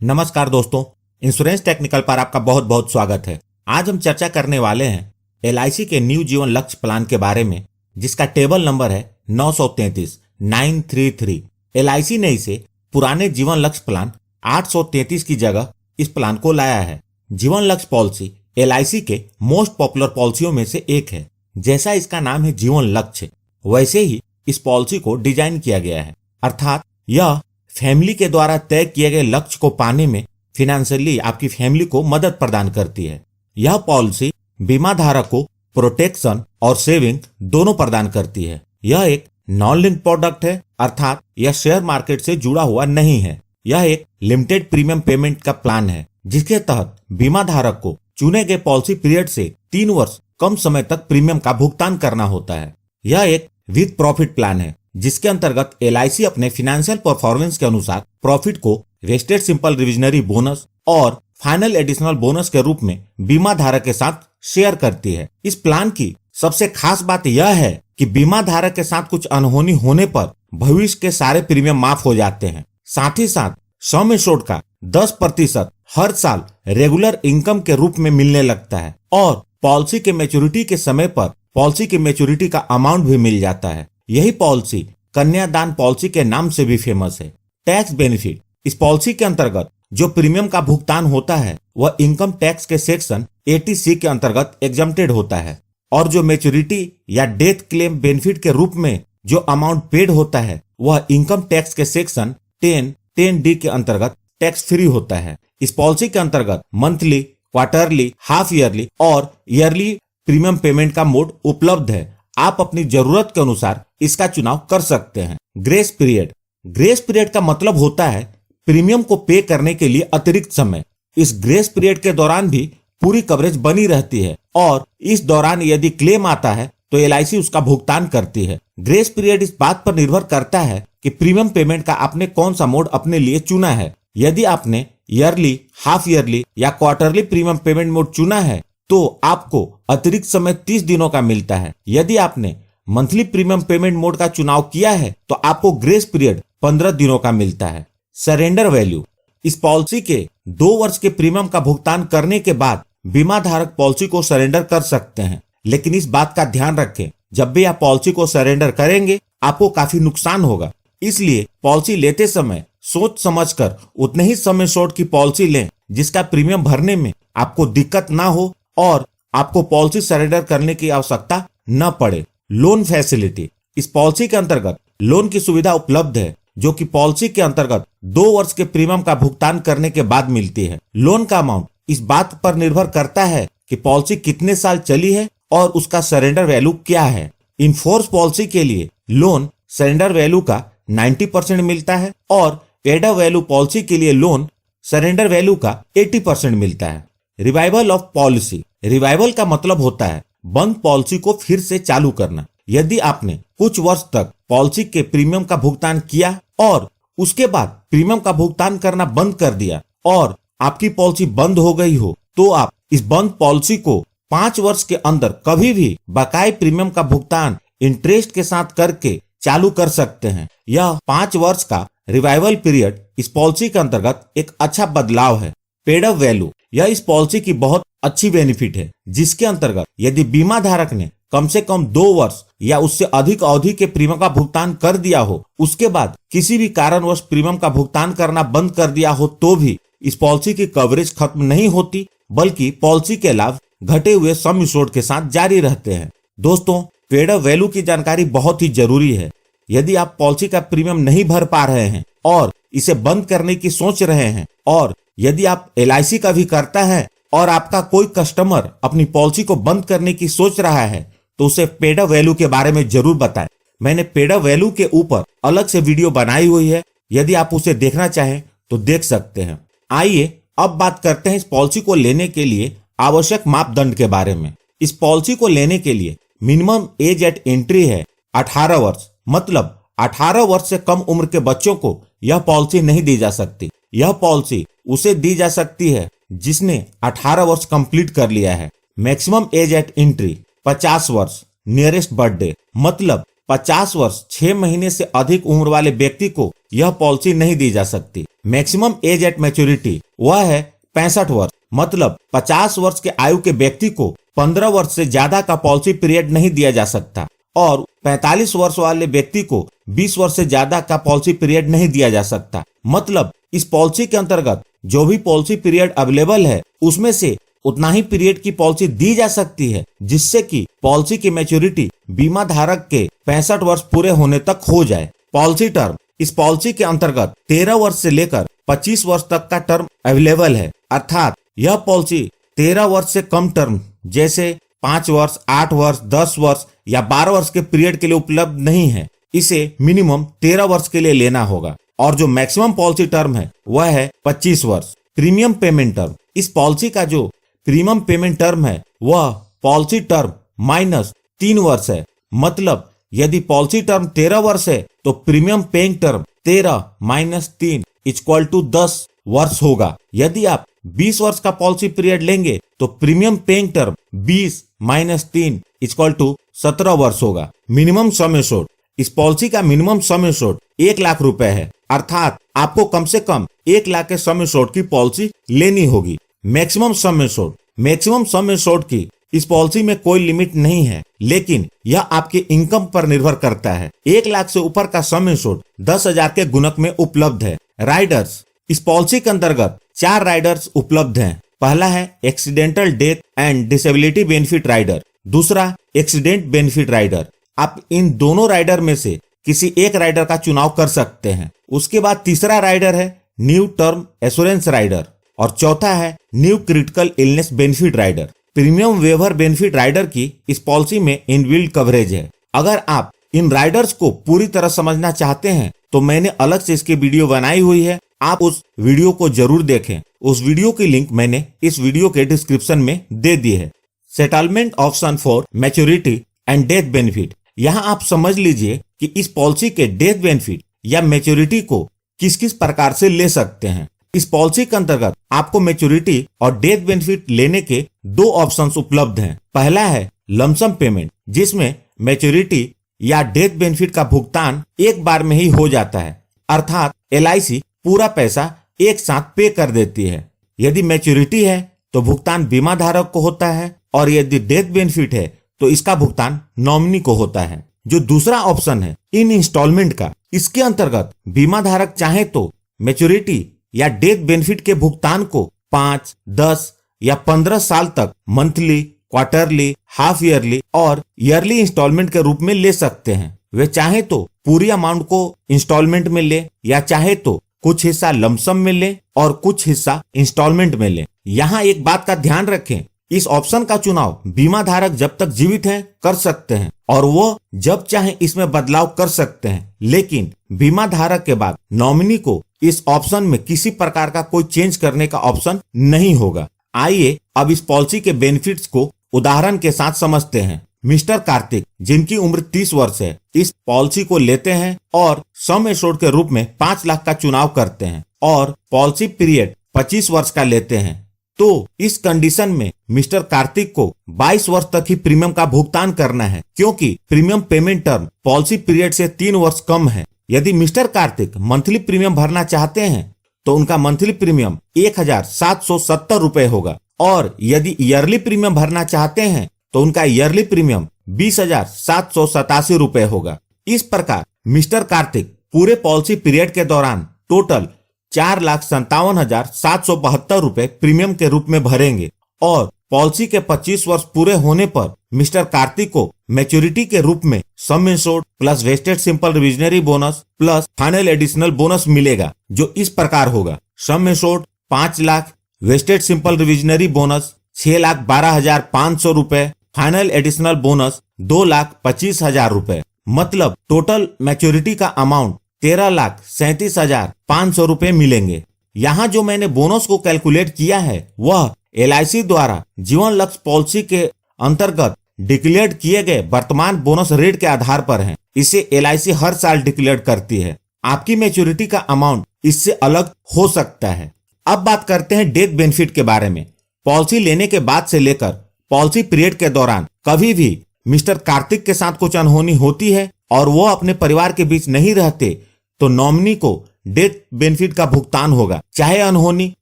नमस्कार दोस्तों, insurance technical पर आपका बहुत बहुत स्वागत है। आज हम चर्चा करने वाले हैं एलआईसी के न्यू जीवन लक्ष्य प्लान के बारे में, जिसका टेबल नंबर है 933 एलआईसी ने इसे पुराने जीवन लक्ष्य प्लान 833 की जगह इस प्लान को लाया है। जीवन लक्ष्य पॉलिसी एलआईसी के मोस्ट पॉपुलर पॉलिसियों में से एक है। जैसा इसका नाम है जीवन लक्ष्य, वैसे ही इस पॉलिसी को डिजाइन किया गया है, अर्थात यह फैमिली के द्वारा तय किए गए लक्ष्य को पाने में फिनेंशियली आपकी फैमिली को मदद प्रदान करती है। यह पॉलिसी बीमा धारक को प्रोटेक्शन और सेविंग दोनों प्रदान करती है। यह एक नॉन लिंक प्रोडक्ट है, अर्थात यह शेयर मार्केट से जुड़ा हुआ नहीं है। यह एक लिमिटेड प्रीमियम पेमेंट का प्लान है, जिसके तहत बीमा धारक को चुने गए पॉलिसी पीरियड से 3 वर्ष कम समय तक प्रीमियम का भुगतान करना होता है। यह एक विद प्रॉफिट प्लान है, जिसके अंतर्गत एलआईसी अपने फाइनेंशियल परफॉर्मेंस के अनुसार प्रॉफिट को वेस्टेड सिंपल रिविजनरी बोनस और फाइनल एडिशनल बोनस के रूप में बीमा धारक के साथ शेयर करती है। इस प्लान की सबसे खास बात यह है कि बीमा धारक के साथ कुछ अनहोनी होने पर भविष्य के सारे प्रीमियम माफ हो जाते हैं। साथ ही साथ सम एश्योर्ड का 10% हर साल रेगुलर इनकम के रूप में मिलने लगता है और पॉलिसी के मैच्योरिटी के समय पर पॉलिसी की मैच्योरिटी का अमाउंट भी मिल जाता है। यही पॉलिसी कन्यादान पॉलिसी के नाम से भी फेमस है। टैक्स बेनिफिट, इस पॉलिसी के अंतर्गत जो प्रीमियम का भुगतान होता है वह इनकम टैक्स के सेक्शन 80C के अंतर्गत एग्जम्प्टेड होता है, और जो मैच्योरिटी या डेथ क्लेम बेनिफिट के रूप में जो अमाउंट पेड होता है वह इनकम टैक्स के सेक्शन 10D के अंतर्गत टैक्स फ्री होता है। इस पॉलिसी के अंतर्गत मंथली, क्वार्टरली, हाफ ईयरली और ईयरली प्रीमियम पेमेंट का मोड उपलब्ध है। आप अपनी जरूरत के अनुसार इसका चुनाव कर सकते हैं। ग्रेस पीरियड, ग्रेस पीरियड का मतलब होता है प्रीमियम को पे करने के लिए अतिरिक्त समय। इस ग्रेस पीरियड के दौरान भी पूरी कवरेज बनी रहती है और इस दौरान यदि क्लेम आता है तो एलआईसी उसका भुगतान करती है। ग्रेस पीरियड इस बात पर निर्भर करता है कि प्रीमियम पेमेंट का आपने कौन सा मोड अपने लिए चुना है। यदि आपने ईयरली, हाफ ईयरली या क्वार्टरली प्रीमियम पेमेंट मोड चुना है तो आपको अतिरिक्त समय 30 दिनों का मिलता है। यदि आपने मंथली प्रीमियम पेमेंट मोड का चुनाव किया है तो आपको ग्रेस पीरियड 15 दिनों का मिलता है। सरेंडर वैल्यू, इस पॉलिसी के 2 वर्ष के प्रीमियम का भुगतान करने के बाद बीमा धारक पॉलिसी को सरेंडर कर सकते हैं, लेकिन इस बात का ध्यान रखें, जब भी आप पॉलिसी को सरेंडर करेंगे आपको काफी नुकसान होगा। इसलिए पॉलिसी लेते समय सोच समझकर उतने ही समय शॉर्ट की पॉलिसी लें जिसका प्रीमियम भरने में आपको दिक्कत ना हो और आपको पॉलिसी सरेंडर करने की आवश्यकता न पड़े। लोन फैसिलिटी, इस पॉलिसी के अंतर्गत लोन की सुविधा उपलब्ध है, जो कि पॉलिसी के अंतर्गत 2 वर्ष के प्रीमियम का भुगतान करने के बाद मिलती है। लोन का अमाउंट इस बात पर निर्भर करता है कि पॉलिसी कितने साल चली है और उसका सरेंडर वैल्यू क्या है। इनफोर्स पॉलिसी के लिए लोन सरेंडर वैल्यू का 90% मिलता है और पेड अप वैल्यू पॉलिसी के लिए लोन सरेंडर वैल्यू का 80% मिलता है। रिवाइवल ऑफ पॉलिसी, रिवाइवल का मतलब होता है बंद पॉलिसी को फिर से चालू करना। यदि आपने कुछ वर्ष तक पॉलिसी के प्रीमियम का भुगतान किया और उसके बाद प्रीमियम का भुगतान करना बंद कर दिया और आपकी पॉलिसी बंद हो गई हो, तो आप इस बंद पॉलिसी को 5 वर्ष के अंदर कभी भी बकाये प्रीमियम का भुगतान इंटरेस्ट के साथ करके चालू कर सकते हैं। यह 5 वर्ष का रिवाइवल पीरियड इस पॉलिसी के अंतर्गत एक अच्छा बदलाव है। पेड अप वैल्यू, यह इस पॉलिसी की बहुत अच्छी बेनिफिट है, जिसके अंतर्गत यदि बीमा धारक ने कम से कम 2 वर्ष या उससे अधिक अवधि के प्रीमियम का भुगतान कर दिया हो, उसके बाद किसी भी कारणवश प्रीमियम का भुगतान करना बंद कर दिया हो, तो भी इस पॉलिसी की कवरेज खत्म नहीं होती, बल्कि पॉलिसी के लाभ घटे हुए सम एश्योर्ड के साथ जारी रहते हैं। दोस्तों, पेड अप वैल्यू की जानकारी बहुत ही जरूरी है। यदि आप पॉलिसी का प्रीमियम नहीं भर पा रहे हैं और इसे बंद करने की सोच रहे हैं, और यदि आप एलआईसी का भी करता है और आपका कोई कस्टमर अपनी पॉलिसी को बंद करने की सोच रहा है, तो उसे पेड अप वैल्यू के बारे में जरूर बताएं। मैंने पेड अप वैल्यू के ऊपर अलग से वीडियो बनाई हुई है, यदि आप उसे देखना चाहें तो देख सकते हैं। आइए अब बात करते हैं इस पॉलिसी को लेने के लिए आवश्यक मापदंड के बारे में। इस पॉलिसी को लेने के लिए मिनिमम एज एट एंट्री है 18 वर्ष, मतलब 18 वर्ष से कम उम्र के बच्चों को यह पॉलिसी नहीं दी जा सकती। यह पॉलिसी उसे दी जा सकती है जिसने 18 वर्ष कंप्लीट कर लिया है। मैक्सिमम एज एट एंट्री 50 वर्ष नियरेस्ट बर्थडे, मतलब 50 वर्ष 6 महीने से अधिक उम्र वाले व्यक्ति को यह पॉलिसी नहीं दी जा सकती। मैक्सिमम एज एट मैच्योरिटी वह है 65 वर्ष, मतलब 50 वर्ष के आयु के व्यक्ति को 15 वर्ष से ज्यादा का पॉलिसी पीरियड नहीं दिया जा सकता और 45 वर्ष वाले व्यक्ति को 20 वर्ष से ज्यादा का पॉलिसी पीरियड नहीं दिया जा सकता। मतलब इस पॉलिसी के अंतर्गत जो भी पॉलिसी पीरियड अवेलेबल है उसमें से उतना ही पीरियड की पॉलिसी दी जा सकती है, जिससे कि पॉलिसी की मैच्योरिटी बीमा धारक के 65 वर्ष पूरे होने तक हो जाए। पॉलिसी टर्म, इस पॉलिसी के अंतर्गत 13 वर्ष से लेकर 25 वर्ष तक का टर्म अवेलेबल है, अर्थात यह पॉलिसी 13 वर्ष से कम टर्म जैसे 5 वर्ष, 8 वर्ष, 10 वर्ष या 12 वर्ष के पीरियड के लिए उपलब्ध नहीं है। इसे मिनिमम 13 वर्ष के लिए लेना होगा और जो मैक्सिमम पॉलिसी टर्म है वह है 25 वर्ष। प्रीमियम पेमेंट टर्म, इस पॉलिसी का जो प्रीमियम पेमेंट टर्म है वह पॉलिसी टर्म माइनस 3 वर्ष है। मतलब यदि पॉलिसी टर्म 13 वर्ष है तो premium paying term 13 minus 3 equal to 10 वर्ष होगा। यदि आप 20 वर्ष का पॉलिसी पीरियड लेंगे तो premium paying term 20 minus 3 equal to 17 वर्ष होगा। मिनिमम सम एश्योर्ड, इस पॉलिसी का मिनिमम सम एश्योर्ड 1 लाख रुपए है, अर्थात आपको कम से कम 1 लाख के सम एश्योर्ड की पॉलिसी लेनी होगी। Maximum sum assured, maximum sum assured की इस पॉलिसी में कोई लिमिट नहीं है, लेकिन यह आपके इनकम पर निर्भर करता है। 1 लाख से ऊपर का सम एश्योर्ड 10,000 के गुणक में उपलब्ध है। राइडर्स, इस पॉलिसी के अंतर्गत 4 राइडर्स उपलब्ध हैं। पहला है accidental death and disability benefit rider, दूसरा एक्सीडेंट बेनिफिट राइडर। आप इन दोनों राइडर में से किसी एक राइडर का चुनाव कर सकते हैं। उसके बाद तीसरा राइडर है न्यू टर्म एश्योरेंस राइडर और चौथा है new critical illness benefit rider. Premium waiver benefit rider की इस पॉलिसी में इनबिल्ट कवरेज है। अगर आप इन राइडर्स को पूरी तरह समझना चाहते हैं तो मैंने अलग से इसकी वीडियो बनाई हुई है, आप उस वीडियो को जरूर देखें। उस वीडियो की लिंक मैंने इस वीडियो के डिस्क्रिप्शन में दे दी है। Settlement option for maturity and death benefit, यहाँ आप समझ लीजिए कि इस पॉलिसी के डेथ बेनिफिट या मैच्योरिटी को किस किस प्रकार से ले सकते हैं। इस पॉलिसी के अंतर्गत आपको मैच्योरिटी और डेथ बेनिफिट लेने के 2 ऑप्शंस उपलब्ध हैं। पहला है लमसम पेमेंट, जिसमें मैच्योरिटी या डेथ बेनिफिट का भुगतान एक बार में ही हो जाता है, अर्थात LIC पूरा पैसा एक साथ पे कर देती है। यदि मैच्योरिटी है तो भुगतान बीमा धारक को होता है और यदि डेथ बेनिफिट है तो इसका भुगतान नॉमिनी को होता है। जो दूसरा ऑप्शन है इन इंस्टॉलमेंट का, इसके अंतर्गत बीमा धारक चाहे तो मैच्योरिटी या डेथ बेनिफिट के भुगतान को 5, 10 या 15 साल तक मंथली, क्वार्टरली, हाफ ईयरली और ईयरली इंस्टॉलमेंट के रूप में ले सकते हैं। वे चाहे तो पूरी अमाउंट को इंस्टॉलमेंट में ले या चाहे तो कुछ हिस्सा लमसम में ले और कुछ हिस्सा इंस्टॉलमेंट में ले। यहाँ एक बात का ध्यान रखें, इस ऑप्शन का चुनाव बीमा धारक जब तक जीवित हैं कर सकते हैं और वो जब चाहे इसमें बदलाव कर सकते हैं, लेकिन बीमा धारक के बाद नॉमिनी को इस ऑप्शन में किसी प्रकार का कोई चेंज करने का ऑप्शन नहीं होगा। आइए अब इस पॉलिसी के बेनिफिट्स को उदाहरण के साथ समझते हैं। मिस्टर कार्तिक, जिनकी उम्र 30 वर्ष है, इस पॉलिसी को लेते हैं और सम एश्योर्ड के रूप में 5 लाख का चुनाव करते हैं और पॉलिसी पीरियड 25 वर्ष का लेते हैं। तो इस कंडीशन में मिस्टर कार्तिक को 22 वर्ष तक ही प्रीमियम का भुगतान करना है, क्योंकि premium payment term policy period से 3 वर्ष कम है। यदि मिस्टर कार्तिक मंथली प्रीमियम भरना चाहते हैं तो उनका मंथली प्रीमियम 1,770 रुपए होगा और यदि ईयरली प्रीमियम भरना चाहते हैं तो उनका ईयरली प्रीमियम 20,787 रुपए होगा। इस प्रकार मिस्टर कार्तिक पूरे पॉलिसी पीरियड के दौरान टोटल 4,57,772 रुपए प्रीमियम के रूप में भरेंगे और पॉलिसी के 25 वर्ष पूरे होने पर मिस्टर कार्तिक को मैच्योरिटी के रूप में sum assured plus wasted simple revisionary bonus plus final additional bonus मिलेगा, जो इस प्रकार होगा। Sum assured 5 lakh, wasted simple revisionary bonus 6,12,500 रुपए, फाइनल एडिशनल बोनस 2,25,000 रुपए। मतलब टोटल मैच्योरिटी का अमाउंट 13,37,500 रुपए मिलेंगे। यहाँ जो मैंने बोनस को कैलकुलेट किया है वह LIC द्वारा जीवन लक्ष्य पॉलिसी के अंतर्गत डिक्लेयर किए गए वर्तमान बोनस रेट के आधार पर है। इसे LIC हर साल डिक्लेयर करती है। आपकी मैच्योरिटी का अमाउंट इससे अलग हो सकता है। अब बात करते हैं डेथ बेनिफिट के बारे में। पॉलिसी लेने के बाद से लेकर पॉलिसी पीरियड के दौरान कभी भी मिस्टर कार्तिक के साथ कुछ अनहोनी होती है और वो अपने परिवार के बीच नहीं रहते तो नॉमिनी को डेथ बेनिफिट का भुगतान होगा, चाहे अनहोनी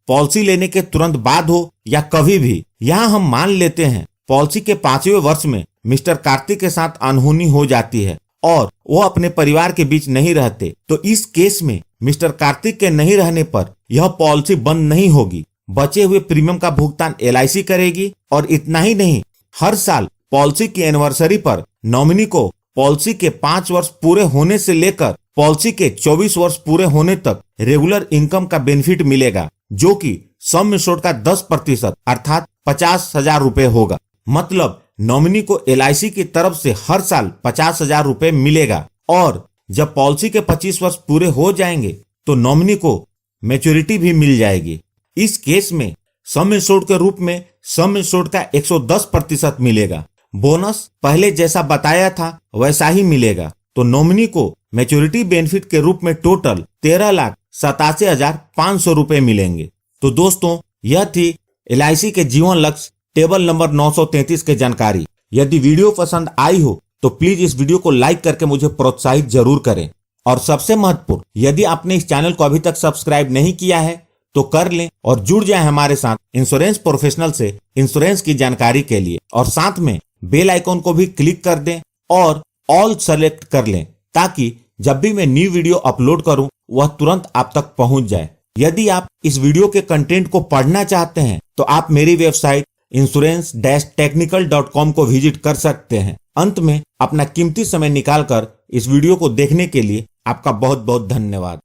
पॉलिसी लेने के तुरंत बाद हो या कभी भी। यहाँ हम मान लेते हैं पॉलिसी के 5वें वर्ष में मिस्टर कार्तिक के साथ अनहोनी हो जाती है और वो अपने परिवार के बीच नहीं रहते, तो इस केस में मिस्टर कार्तिक के नहीं रहने पर यह पॉलिसी बंद नहीं होगी, बचे हुए प्रीमियम का भुगतान LIC करेगी। और इतना ही नहीं, हर साल पॉलिसी की एनिवर्सरी पर नॉमिनी को पॉलिसी के 5 वर्ष पूरे होने से लेकर पॉलिसी के 24 वर्ष पूरे होने तक रेगुलर इनकम का बेनिफिट मिलेगा, जो कि सम इंश्योर्ड का 10% अर्थात 50,000 रुपए होगा। मतलब नॉमिनी को LIC की तरफ से हर साल 50,000 रुपए मिलेगा। और जब पॉलिसी के 25 वर्ष पूरे हो जाएंगे तो नॉमिनी को मैच्योरिटी भी मिल जाएगी। इस केस में सम इंश्योर्ड के रूप में सम इंश्योर्ड का 110% मिलेगा। बोनस पहले जैसा बताया था वैसा ही मिलेगा। तो नॉमिनी को मैच्योरिटी बेनिफिट के रूप में टोटल 13,87,500 रुपए मिलेंगे। तो दोस्तों, यह थी LIC के जीवन लक्ष्य टेबल नंबर 933 के जानकारी। यदि वीडियो पसंद आई हो तो प्लीज इस वीडियो को लाइक करके मुझे प्रोत्साहित जरूर करें। और सबसे महत्वपूर्ण, यदि आपने इस चैनल को अभी तक सब्सक्राइब नहीं किया है तो कर लें और जुड़ जाएं हमारे साथ इंश्योरेंस प्रोफेशनल से इंश्योरेंस की जानकारी के लिए। और साथ में बेल आइकॉन को भी क्लिक कर दें और ऑल सेलेक्ट कर लें, ताकि जब भी मैं न्यू वीडियो अपलोड करूं वह तुरंत आप तक पहुंच जाए। यदि आप इस वीडियो के कंटेंट को पढ़ना चाहते हैं तो आप मेरी वेबसाइट insurance-technical.com को विजिट कर सकते हैं। अंत में अपना कीमती समय निकालकर इस वीडियो को देखने के लिए आपका बहुत बहुत धन्यवाद।